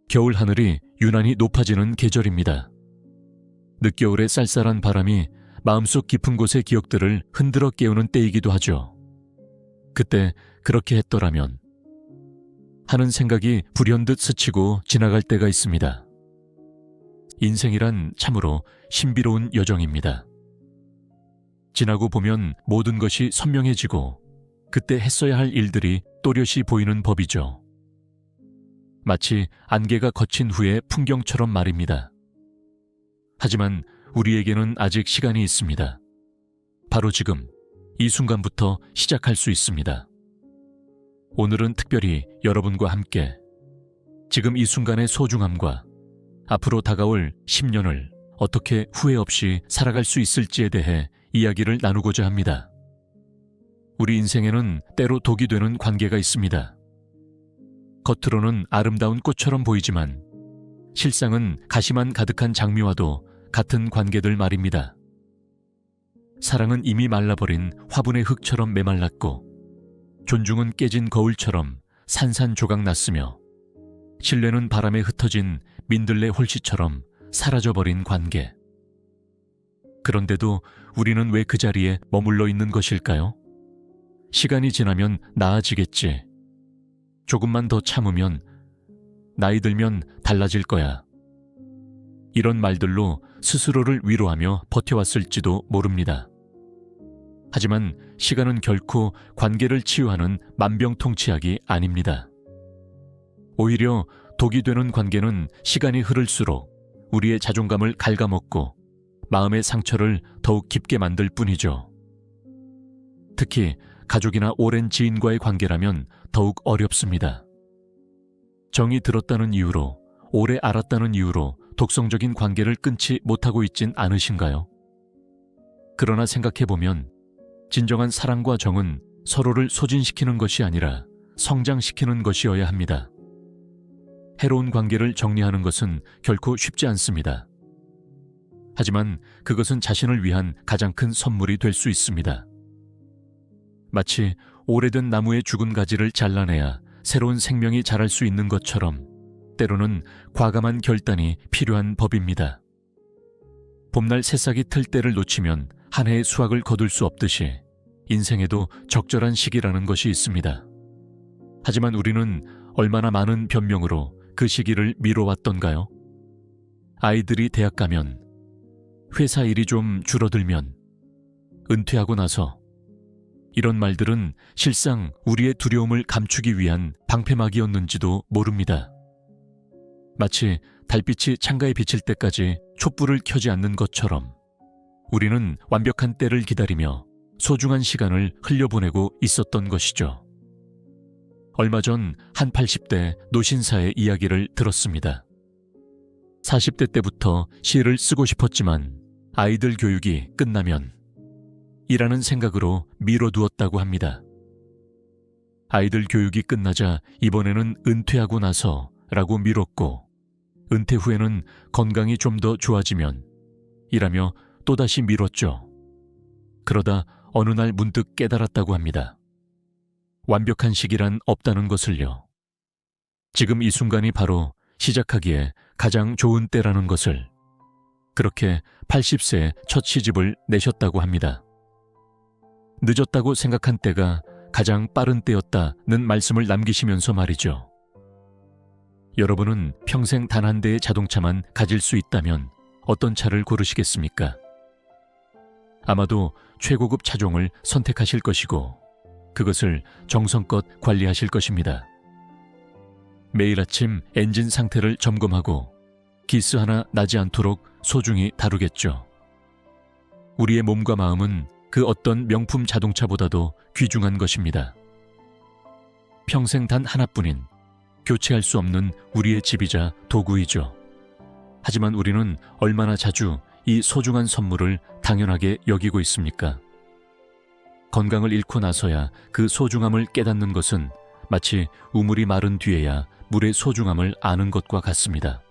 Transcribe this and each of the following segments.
겨울 하늘이 유난히 높아지는 계절입니다. 늦겨울의 쌀쌀한 바람이 마음속 깊은 곳의 기억들을 흔들어 깨우는 때이기도 하죠. 그때 그렇게 했더라면 하는 생각이 불현듯 스치고 지나갈 때가 있습니다. 인생이란 참으로 신비로운 여정입니다. 지나고 보면 모든 것이 선명해지고 그때 했어야 할 일들이 또렷이 보이는 법이죠. 마치 안개가 걷힌 후의 풍경처럼 말입니다. 하지만 우리에게는 아직 시간이 있습니다. 바로 지금, 이 순간부터 시작할 수 있습니다. 오늘은 특별히 여러분과 함께 지금 이 순간의 소중함과 앞으로 다가올 10년을 어떻게 후회 없이 살아갈 수 있을지에 대해 이야기를 나누고자 합니다. 우리 인생에는 때로 독이 되는 관계가 있습니다. 겉으로는 아름다운 꽃처럼 보이지만 실상은 가시만 가득한 장미와도 같은 관계들 말입니다. 사랑은 이미 말라버린 화분의 흙처럼 메말랐고 존중은 깨진 거울처럼 산산조각 났으며 신뢰는 바람에 흩어진 민들레 홀씨처럼 사라져버린 관계. 그런데도 우리는 왜 그 자리에 머물러 있는 것일까요? 시간이 지나면 나아지겠지. 조금만 더 참으면, 나이 들면 달라질 거야. 이런 말들로 스스로를 위로하며 버텨왔을지도 모릅니다. 하지만 시간은 결코 관계를 치유하는 만병통치약이 아닙니다. 오히려 독이 되는 관계는 시간이 흐를수록 우리의 자존감을 갉아먹고 마음의 상처를 더욱 깊게 만들 뿐이죠. 특히 가족이나 오랜 지인과의 관계라면 더욱 어렵습니다. 정이 들었다는 이유로, 오래 알았다는 이유로 독성적인 관계를 끊지 못하고 있진 않으신가요? 그러나 생각해보면 진정한 사랑과 정은 서로를 소진시키는 것이 아니라 성장시키는 것이어야 합니다. 해로운 관계를 정리하는 것은 결코 쉽지 않습니다. 하지만 그것은 자신을 위한 가장 큰 선물이 될 수 있습니다. 마치 오래된 나무의 죽은 가지를 잘라내야 새로운 생명이 자랄 수 있는 것처럼 때로는 과감한 결단이 필요한 법입니다. 봄날 새싹이 틀 때를 놓치면 한 해의 수확을 거둘 수 없듯이 인생에도 적절한 시기라는 것이 있습니다. 하지만 우리는 얼마나 많은 변명으로 그 시기를 미뤄왔던가요? 아이들이 대학 가면, 회사 일이 좀 줄어들면, 은퇴하고 나서, 이런 말들은 실상 우리의 두려움을 감추기 위한 방패막이었는지도 모릅니다. 마치 달빛이 창가에 비칠 때까지 촛불을 켜지 않는 것처럼 우리는 완벽한 때를 기다리며 소중한 시간을 흘려보내고 있었던 것이죠. 얼마 전 한 80대 노신사의 이야기를 들었습니다. 40대 때부터 시를 쓰고 싶었지만 아이들 교육이 끝나면 이라는 생각으로 미뤄두었다고 합니다. 아이들 교육이 끝나자 이번에는 은퇴하고 나서 라고 미뤘고, 은퇴 후에는 건강이 좀 더 좋아지면 이라며 또다시 미뤘죠. 그러다 어느 날 문득 깨달았다고 합니다. 완벽한 시기란 없다는 것을요. 지금 이 순간이 바로 시작하기에 가장 좋은 때라는 것을. 그렇게 80세에 첫 시집을 내셨다고 합니다. 늦었다고 생각한 때가 가장 빠른 때였다는 말씀을 남기시면서 말이죠. 여러분은 평생 단 한 대의 자동차만 가질 수 있다면 어떤 차를 고르시겠습니까? 아마도 최고급 차종을 선택하실 것이고 그것을 정성껏 관리하실 것입니다. 매일 아침 엔진 상태를 점검하고 기스 하나 나지 않도록 소중히 다루겠죠. 우리의 몸과 마음은 그 어떤 명품 자동차보다도 귀중한 것입니다. 평생 단 하나뿐인 교체할 수 없는 우리의 집이자 도구이죠. 하지만 우리는 얼마나 자주 이 소중한 선물을 당연하게 여기고 있습니까? 건강을 잃고 나서야 그 소중함을 깨닫는 것은 마치 우물이 마른 뒤에야 물의 소중함을 아는 것과 같습니다.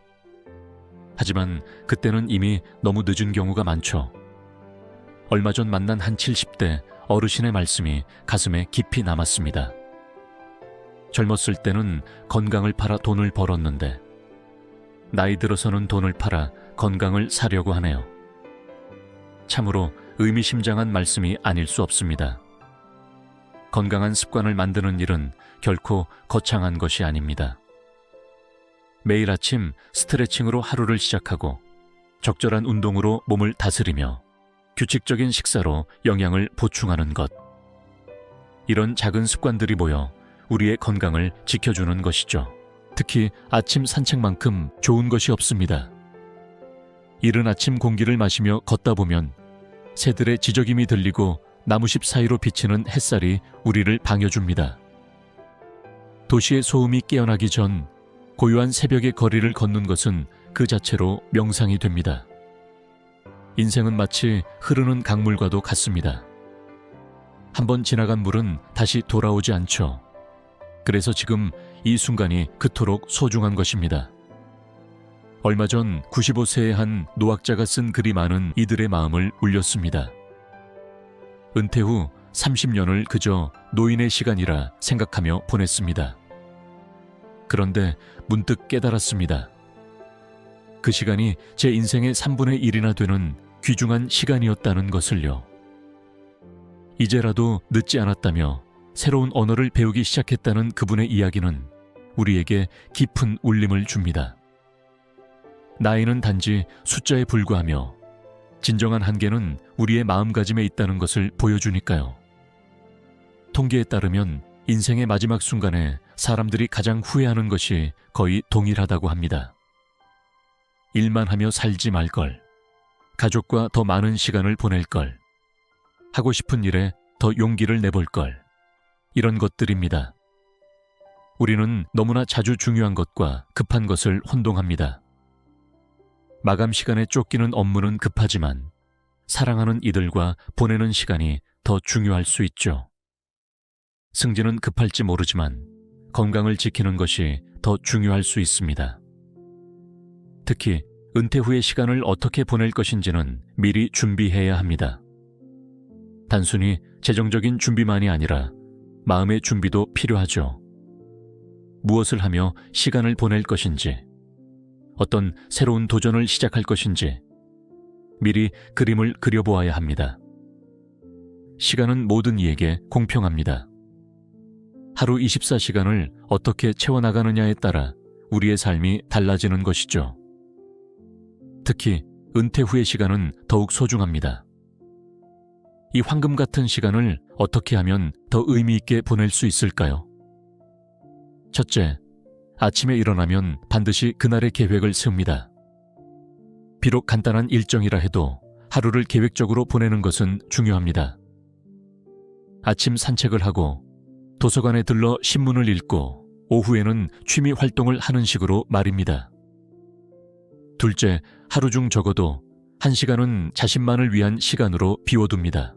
하지만 그때는 이미 너무 늦은 경우가 많죠. 얼마 전 만난 한 70대 어르신의 말씀이 가슴에 깊이 남았습니다. 젊었을 때는 건강을 팔아 돈을 벌었는데 나이 들어서는 돈을 팔아 건강을 사려고 하네요. 참으로 의미심장한 말씀이 아닐 수 없습니다. 건강한 습관을 만드는 일은 결코 거창한 것이 아닙니다. 매일 아침 스트레칭으로 하루를 시작하고 적절한 운동으로 몸을 다스리며 규칙적인 식사로 영양을 보충하는 것. 이런 작은 습관들이 모여 우리의 건강을 지켜주는 것이죠. 특히 아침 산책만큼 좋은 것이 없습니다. 이른 아침 공기를 마시며 걷다 보면 새들의 지저귐이 들리고 나무십 사이로 비치는 햇살이 우리를 반겨줍니다. 도시의 소음이 깨어나기 전 고요한 새벽의 거리를 걷는 것은 그 자체로 명상이 됩니다. 인생은 마치 흐르는 강물과도 같습니다. 한번 지나간 물은 다시 돌아오지 않죠. 그래서 지금 이 순간이 그토록 소중한 것입니다. 얼마 전 95세의 한 노학자가 쓴 글이 많은 이들의 마음을 울렸습니다. 은퇴 후 30년을 그저 노인의 시간이라 생각하며 보냈습니다. 그런데 문득 깨달았습니다. 그 시간이 제 인생의 3분의 1이나 되는 귀중한 시간이었다는 것을요. 이제라도 늦지 않았다며 새로운 언어를 배우기 시작했다는 그분의 이야기는 우리에게 깊은 울림을 줍니다. 나이는 단지 숫자에 불과하며 진정한 한계는 우리의 마음가짐에 있다는 것을 보여주니까요. 통계에 따르면 인생의 마지막 순간에 사람들이 가장 후회하는 것이 거의 동일하다고 합니다. 일만 하며 살지 말 걸, 가족과 더 많은 시간을 보낼 걸, 하고 싶은 일에 더 용기를 내볼 걸, 이런 것들입니다. 우리는 너무나 자주 중요한 것과 급한 것을 혼동합니다. 마감 시간에 쫓기는 업무는 급하지만 사랑하는 이들과 보내는 시간이 더 중요할 수 있죠. 승진은 급할지 모르지만 건강을 지키는 것이 더 중요할 수 있습니다. 특히 은퇴 후의 시간을 어떻게 보낼 것인지는 미리 준비해야 합니다. 단순히 재정적인 준비만이 아니라 마음의 준비도 필요하죠. 무엇을 하며 시간을 보낼 것인지, 어떤 새로운 도전을 시작할 것인지 미리 그림을 그려보아야 합니다. 시간은 모든 이에게 공평합니다. 하루 24시간을 어떻게 채워나가느냐에 따라 우리의 삶이 달라지는 것이죠. 특히 은퇴 후의 시간은 더욱 소중합니다. 이 황금 같은 시간을 어떻게 하면 더 의미 있게 보낼 수 있을까요? 첫째, 아침에 일어나면 반드시 그날의 계획을 세웁니다. 비록 간단한 일정이라 해도 하루를 계획적으로 보내는 것은 중요합니다. 아침 산책을 하고 도서관에 들러 신문을 읽고 오후에는 취미 활동을 하는 식으로 말입니다. 둘째, 하루 중 적어도 1시간은 자신만을 위한 시간으로 비워둡니다.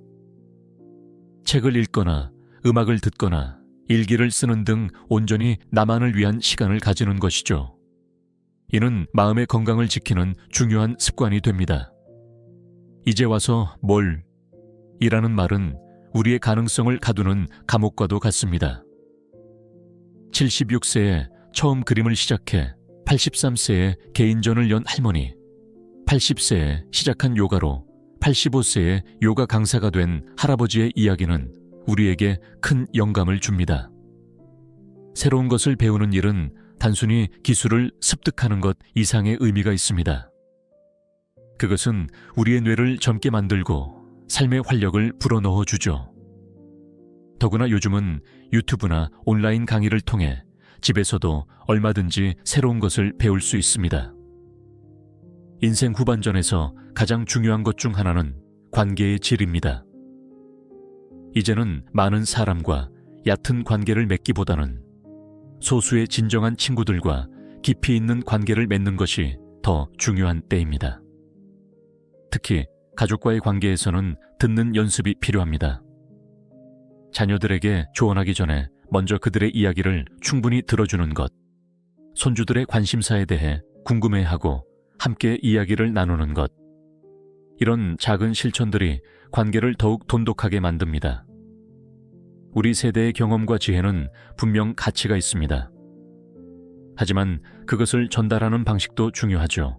책을 읽거나 음악을 듣거나 일기를 쓰는 등 온전히 나만을 위한 시간을 가지는 것이죠. 이는 마음의 건강을 지키는 중요한 습관이 됩니다. 이제 와서 뭘? 이라는 말은 우리의 가능성을 가두는 감옥과도 같습니다. 76세에 처음 그림을 시작해 83세에 개인전을 연 할머니, 80세에 시작한 요가로 85세에 요가 강사가 된 할아버지의 이야기는 우리에게 큰 영감을 줍니다. 새로운 것을 배우는 일은 단순히 기술을 습득하는 것 이상의 의미가 있습니다. 그것은 우리의 뇌를 젊게 만들고 삶의 활력을 불어넣어 주죠. 더구나 요즘은 유튜브나 온라인 강의를 통해 집에서도 얼마든지 새로운 것을 배울 수 있습니다. 인생 후반전에서 가장 중요한 것 중 하나는 관계의 질입니다. 이제는 많은 사람과 얕은 관계를 맺기보다는 소수의 진정한 친구들과 깊이 있는 관계를 맺는 것이 더 중요한 때입니다. 특히 가족과의 관계에서는 듣는 연습이 필요합니다. 자녀들에게 조언하기 전에 먼저 그들의 이야기를 충분히 들어주는 것, 손주들의 관심사에 대해 궁금해하고 함께 이야기를 나누는 것, 이런 작은 실천들이 관계를 더욱 돈독하게 만듭니다. 우리 세대의 경험과 지혜는 분명 가치가 있습니다. 하지만 그것을 전달하는 방식도 중요하죠.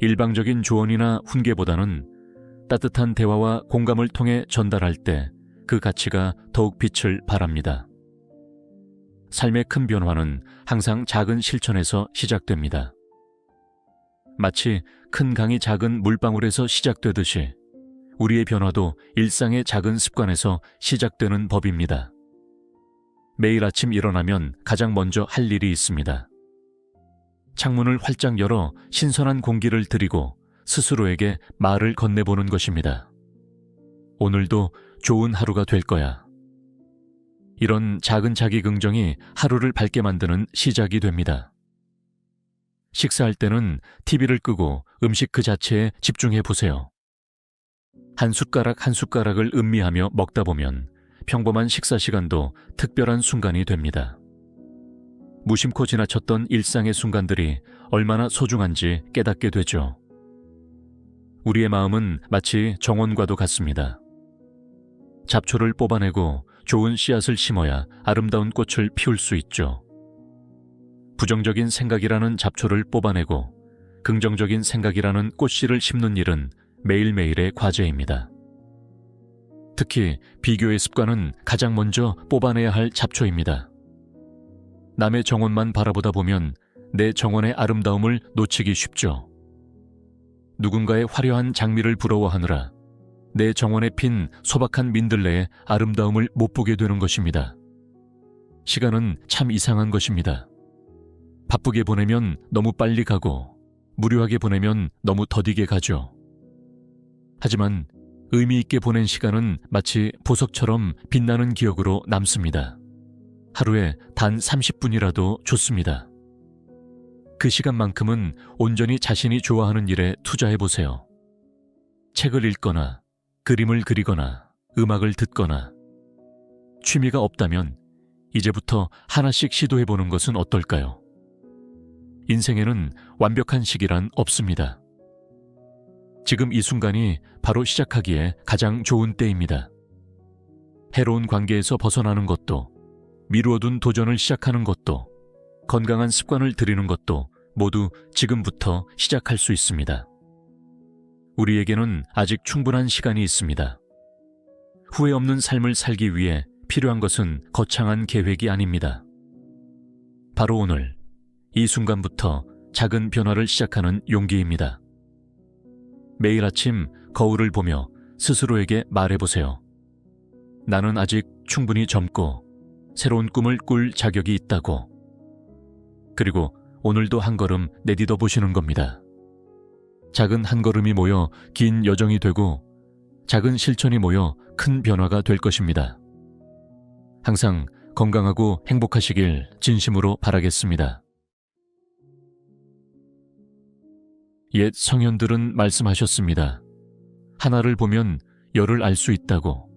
일방적인 조언이나 훈계보다는 따뜻한 대화와 공감을 통해 전달할 때 그 가치가 더욱 빛을 발합니다. 삶의 큰 변화는 항상 작은 실천에서 시작됩니다. 마치 큰 강이 작은 물방울에서 시작되듯이 우리의 변화도 일상의 작은 습관에서 시작되는 법입니다. 매일 아침 일어나면 가장 먼저 할 일이 있습니다. 창문을 활짝 열어 신선한 공기를 들이고 스스로에게 말을 건네보는 것입니다. 오늘도 좋은 하루가 될 거야. 이런 작은 자기 긍정이 하루를 밝게 만드는 시작이 됩니다. 식사할 때는 TV를 끄고 음식 그 자체에 집중해 보세요. 한 숟가락 한 숟가락을 음미하며 먹다 보면 평범한 식사 시간도 특별한 순간이 됩니다. 무심코 지나쳤던 일상의 순간들이 얼마나 소중한지 깨닫게 되죠. 우리의 마음은 마치 정원과도 같습니다. 잡초를 뽑아내고 좋은 씨앗을 심어야 아름다운 꽃을 피울 수 있죠. 부정적인 생각이라는 잡초를 뽑아내고 긍정적인 생각이라는 꽃씨를 심는 일은 매일매일의 과제입니다. 특히 비교의 습관은 가장 먼저 뽑아내야 할 잡초입니다. 남의 정원만 바라보다 보면 내 정원의 아름다움을 놓치기 쉽죠. 누군가의 화려한 장미를 부러워하느라 내 정원에 핀 소박한 민들레의 아름다움을 못 보게 되는 것입니다. 시간은 참 이상한 것입니다. 바쁘게 보내면 너무 빨리 가고 무료하게 보내면 너무 더디게 가죠. 하지만 의미 있게 보낸 시간은 마치 보석처럼 빛나는 기억으로 남습니다. 하루에 단 30분이라도 좋습니다. 그 시간만큼은 온전히 자신이 좋아하는 일에 투자해보세요. 책을 읽거나 그림을 그리거나 음악을 듣거나 취미가 없다면 이제부터 하나씩 시도해보는 것은 어떨까요? 인생에는 완벽한 시기란 없습니다. 지금 이 순간이 바로 시작하기에 가장 좋은 때입니다. 해로운 관계에서 벗어나는 것도, 미루어둔 도전을 시작하는 것도, 건강한 습관을 들이는 것도 모두 지금부터 시작할 수 있습니다. 우리에게는 아직 충분한 시간이 있습니다. 후회 없는 삶을 살기 위해 필요한 것은 거창한 계획이 아닙니다. 바로 오늘, 이 순간부터 작은 변화를 시작하는 용기입니다. 매일 아침 거울을 보며 스스로에게 말해보세요. 나는 아직 충분히 젊고 새로운 꿈을 꿀 자격이 있다고. 그리고 오늘도 한 걸음 내딛어 보시는 겁니다. 작은 한 걸음이 모여 긴 여정이 되고 작은 실천이 모여 큰 변화가 될 것입니다. 항상 건강하고 행복하시길 진심으로 바라겠습니다. 옛 성현들은 말씀하셨습니다. 하나를 보면 열을 알 수 있다고.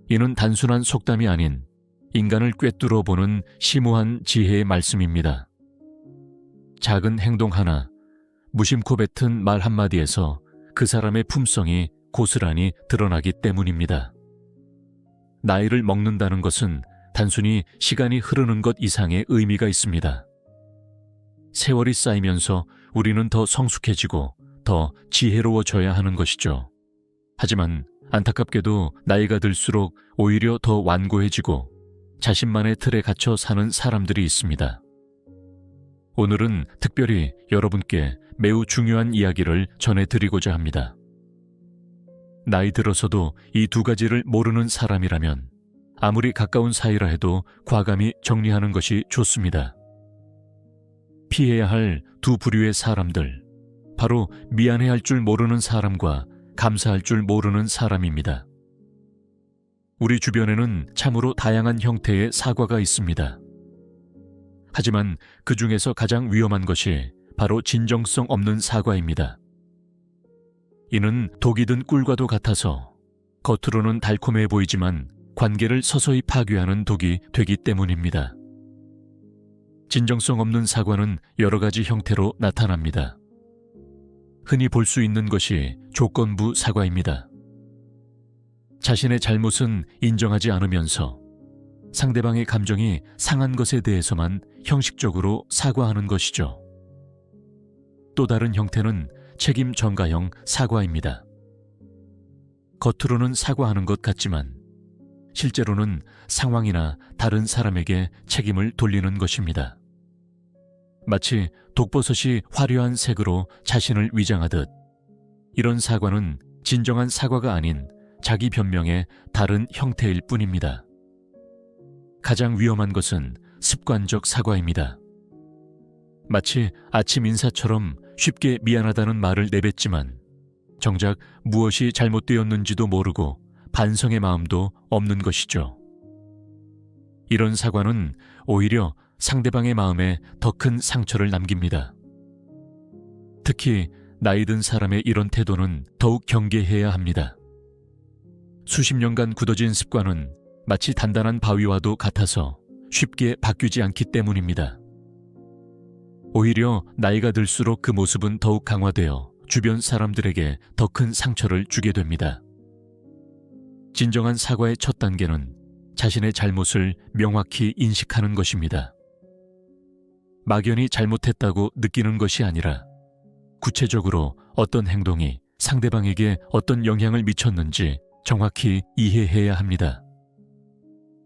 이는 단순한 속담이 아닌 인간을 꿰뚫어 보는 심오한 지혜의 말씀입니다. 작은 행동 하나, 무심코 뱉은 말 한마디에서 그 사람의 품성이 고스란히 드러나기 때문입니다. 나이를 먹는다는 것은 단순히 시간이 흐르는 것 이상의 의미가 있습니다. 세월이 쌓이면서 우리는 더 성숙해지고 더 지혜로워져야 하는 것이죠. 하지만 안타깝게도 나이가 들수록 오히려 더 완고해지고 자신만의 틀에 갇혀 사는 사람들이 있습니다. 오늘은 특별히 여러분께 매우 중요한 이야기를 전해드리고자 합니다. 나이 들어서도 이 두 가지를 모르는 사람이라면 아무리 가까운 사이라 해도 과감히 정리하는 것이 좋습니다. 피해야 할 두 부류의 사람들, 바로 미안해할 줄 모르는 사람과 감사할 줄 모르는 사람입니다. 우리 주변에는 참으로 다양한 형태의 사과가 있습니다. 하지만 그 중에서 가장 위험한 것이 바로 진정성 없는 사과입니다. 이는 독이 든 꿀과도 같아서 겉으로는 달콤해 보이지만 관계를 서서히 파괴하는 독이 되기 때문입니다. 진정성 없는 사과는 여러 가지 형태로 나타납니다. 흔히 볼 수 있는 것이 조건부 사과입니다. 자신의 잘못은 인정하지 않으면서 상대방의 감정이 상한 것에 대해서만 형식적으로 사과하는 것이죠. 또 다른 형태는 책임 전가형 사과입니다. 겉으로는 사과하는 것 같지만 실제로는 상황이나 다른 사람에게 책임을 돌리는 것입니다. 마치 독버섯이 화려한 색으로 자신을 위장하듯 이런 사과는 진정한 사과가 아닌 자기 변명의 다른 형태일 뿐입니다. 가장 위험한 것은 습관적 사과입니다. 마치 아침 인사처럼 쉽게 미안하다는 말을 내뱉지만 정작 무엇이 잘못되었는지도 모르고 반성의 마음도 없는 것이죠. 이런 사과는 오히려 상대방의 마음에 더 큰 상처를 남깁니다. 특히 나이 든 사람의 이런 태도는 더욱 경계해야 합니다. 수십 년간 굳어진 습관은 마치 단단한 바위와도 같아서 쉽게 바뀌지 않기 때문입니다. 오히려 나이가 들수록 그 모습은 더욱 강화되어 주변 사람들에게 더 큰 상처를 주게 됩니다. 진정한 사과의 첫 단계는 자신의 잘못을 명확히 인식하는 것입니다. 막연히 잘못했다고 느끼는 것이 아니라 구체적으로 어떤 행동이 상대방에게 어떤 영향을 미쳤는지 정확히 이해해야 합니다.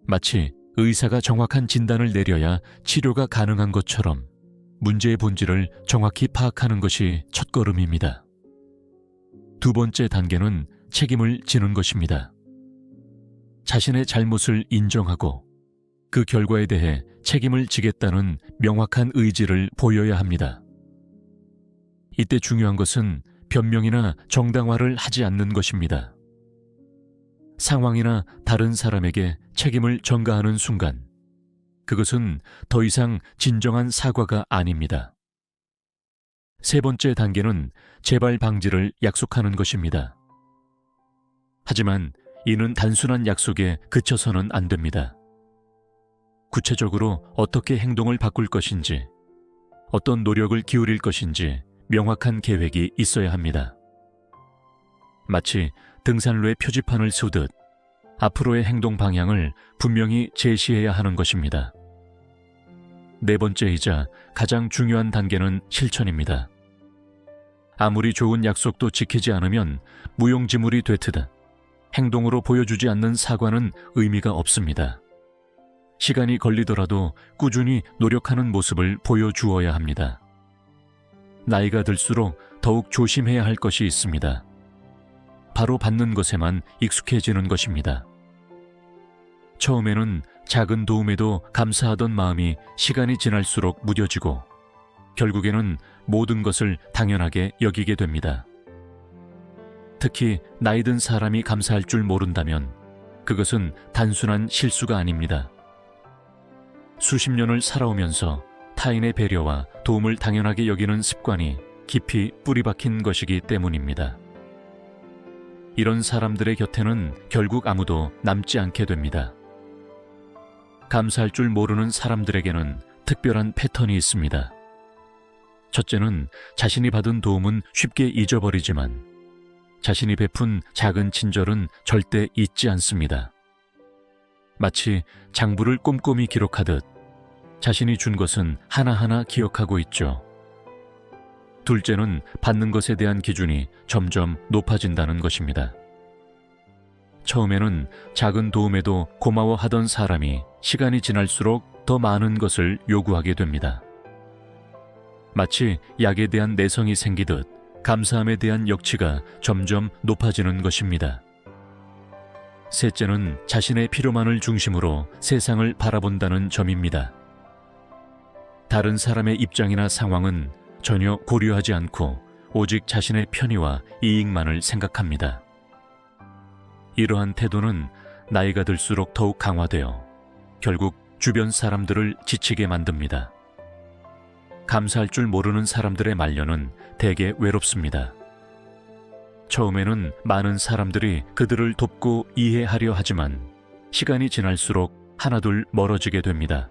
마치 의사가 정확한 진단을 내려야 치료가 가능한 것처럼 문제의 본질을 정확히 파악하는 것이 첫걸음입니다. 두 번째 단계는 책임을 지는 것입니다. 자신의 잘못을 인정하고 그 결과에 대해 책임을 지겠다는 명확한 의지를 보여야 합니다. 이때 중요한 것은 변명이나 정당화를 하지 않는 것입니다. 상황이나 다른 사람에게 책임을 전가하는 순간 그것은 더 이상 진정한 사과가 아닙니다. 세 번째 단계는 재발 방지를 약속하는 것입니다. 하지만 이는 단순한 약속에 그쳐서는 안 됩니다. 구체적으로 어떻게 행동을 바꿀 것인지, 어떤 노력을 기울일 것인지 명확한 계획이 있어야 합니다. 마치 등산로에 표지판을 쏘듯 앞으로의 행동 방향을 분명히 제시해야 하는 것입니다. 네 번째이자 가장 중요한 단계는 실천입니다. 아무리 좋은 약속도 지키지 않으면 무용지물이 되듯 행동으로 보여주지 않는 사과는 의미가 없습니다. 시간이 걸리더라도 꾸준히 노력하는 모습을 보여주어야 합니다. 나이가 들수록 더욱 조심해야 할 것이 있습니다. 바로 받는 것에만 익숙해지는 것입니다. 처음에는 작은 도움에도 감사하던 마음이 시간이 지날수록 무뎌지고 결국에는 모든 것을 당연하게 여기게 됩니다. 특히 나이 든 사람이 감사할 줄 모른다면 그것은 단순한 실수가 아닙니다. 수십 년을 살아오면서 타인의 배려와 도움을 당연하게 여기는 습관이 깊이 뿌리 박힌 것이기 때문입니다. 이런 사람들의 곁에는 결국 아무도 남지 않게 됩니다. 감사할 줄 모르는 사람들에게는 특별한 패턴이 있습니다. 첫째는 자신이 받은 도움은 쉽게 잊어버리지만 자신이 베푼 작은 친절은 절대 잊지 않습니다. 마치 장부를 꼼꼼히 기록하듯 자신이 준 것은 하나하나 기억하고 있죠. 둘째는 받는 것에 대한 기준이 점점 높아진다는 것입니다. 처음에는 작은 도움에도 고마워하던 사람이 시간이 지날수록 더 많은 것을 요구하게 됩니다. 마치 약에 대한 내성이 생기듯 감사함에 대한 역치가 점점 높아지는 것입니다. 셋째는 자신의 필요만을 중심으로 세상을 바라본다는 점입니다. 다른 사람의 입장이나 상황은 전혀 고려하지 않고 오직 자신의 편의와 이익만을 생각합니다. 이러한 태도는 나이가 들수록 더욱 강화되어 결국 주변 사람들을 지치게 만듭니다. 감사할 줄 모르는 사람들의 말년은 대개 외롭습니다. 처음에는 많은 사람들이 그들을 돕고 이해하려 하지만 시간이 지날수록 하나둘 멀어지게 됩니다.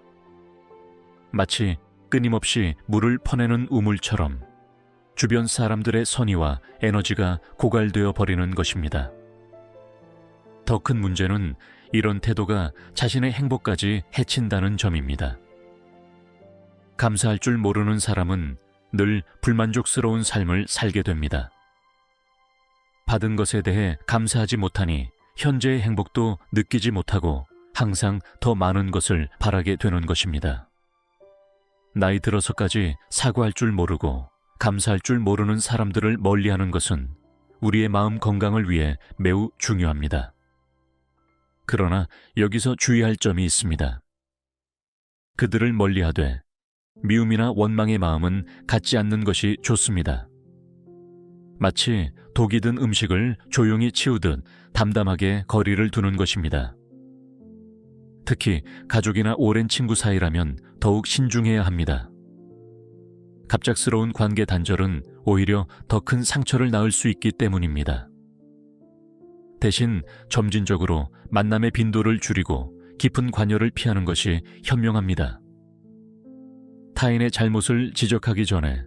마치 끊임없이 물을 퍼내는 우물처럼 주변 사람들의 선의와 에너지가 고갈되어 버리는 것입니다. 더 큰 문제는 이런 태도가 자신의 행복까지 해친다는 점입니다. 감사할 줄 모르는 사람은 늘 불만족스러운 삶을 살게 됩니다. 받은 것에 대해 감사하지 못하니 현재의 행복도 느끼지 못하고 항상 더 많은 것을 바라게 되는 것입니다. 나이 들어서까지 사과할 줄 모르고 감사할 줄 모르는 사람들을 멀리하는 것은 우리의 마음 건강을 위해 매우 중요합니다. 그러나 여기서 주의할 점이 있습니다. 그들을 멀리하되 미움이나 원망의 마음은 갖지 않는 것이 좋습니다. 마치 독이 든 음식을 조용히 치우듯 담담하게 거리를 두는 것입니다. 특히 가족이나 오랜 친구 사이라면 더욱 신중해야 합니다. 갑작스러운 관계 단절은 오히려 더 큰 상처를 낳을 수 있기 때문입니다. 대신 점진적으로 만남의 빈도를 줄이고 깊은 관여를 피하는 것이 현명합니다. 타인의 잘못을 지적하기 전에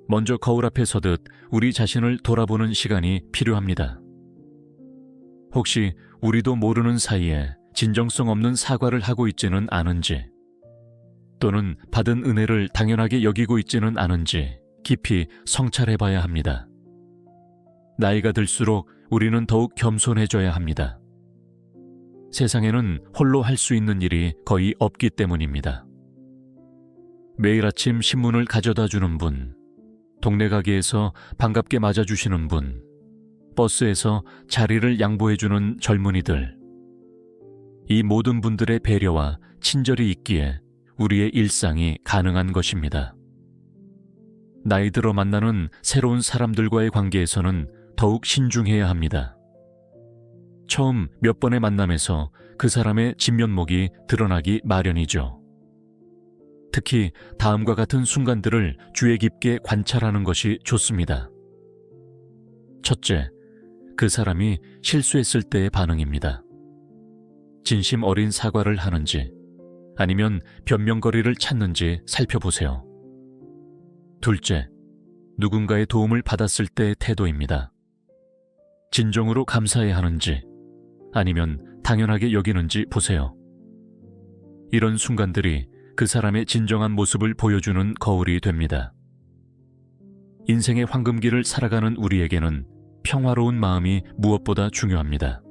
먼저 거울 앞에 서듯 우리 자신을 돌아보는 시간이 필요합니다. 혹시 우리도 모르는 사이에 진정성 없는 사과를 하고 있지는 않은지, 또는 받은 은혜를 당연하게 여기고 있지는 않은지 깊이 성찰해봐야 합니다. 나이가 들수록 우리는 더욱 겸손해져야 합니다. 세상에는 홀로 할 수 있는 일이 거의 없기 때문입니다. 매일 아침 신문을 가져다 주는 분, 동네 가게에서 반갑게 맞아주시는 분, 버스에서 자리를 양보해주는 젊은이들, 이 모든 분들의 배려와 친절이 있기에 우리의 일상이 가능한 것입니다. 나이 들어 만나는 새로운 사람들과의 관계에서는 더욱 신중해야 합니다. 처음 몇 번의 만남에서 그 사람의 진면목이 드러나기 마련이죠. 특히 다음과 같은 순간들을 주의 깊게 관찰하는 것이 좋습니다. 첫째, 그 사람이 실수했을 때의 반응입니다. 진심 어린 사과를 하는지 아니면 변명거리를 찾는지 살펴보세요. 둘째, 누군가의 도움을 받았을 때의 태도입니다. 진정으로 감사해야 하는지 아니면 당연하게 여기는지 보세요. 이런 순간들이 그 사람의 진정한 모습을 보여주는 거울이 됩니다. 인생의 황금기를 살아가는 우리에게는 평화로운 마음이 무엇보다 중요합니다.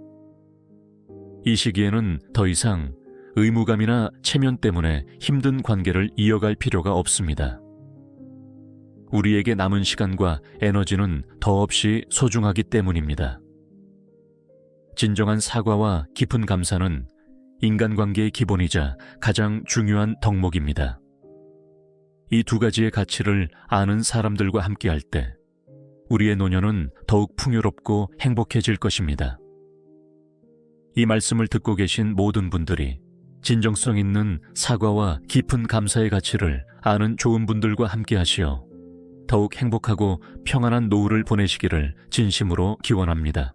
이 시기에는 더 이상 의무감이나 체면 때문에 힘든 관계를 이어갈 필요가 없습니다. 우리에게 남은 시간과 에너지는 더없이 소중하기 때문입니다. 진정한 사과와 깊은 감사는 인간관계의 기본이자 가장 중요한 덕목입니다. 이 두 가지의 가치를 아는 사람들과 함께할 때 우리의 노년은 더욱 풍요롭고 행복해질 것입니다. 이 말씀을 듣고 계신 모든 분들이 진정성 있는 사과와 깊은 감사의 가치를 아는 좋은 분들과 함께하시어 더욱 행복하고 평안한 노후를 보내시기를 진심으로 기원합니다.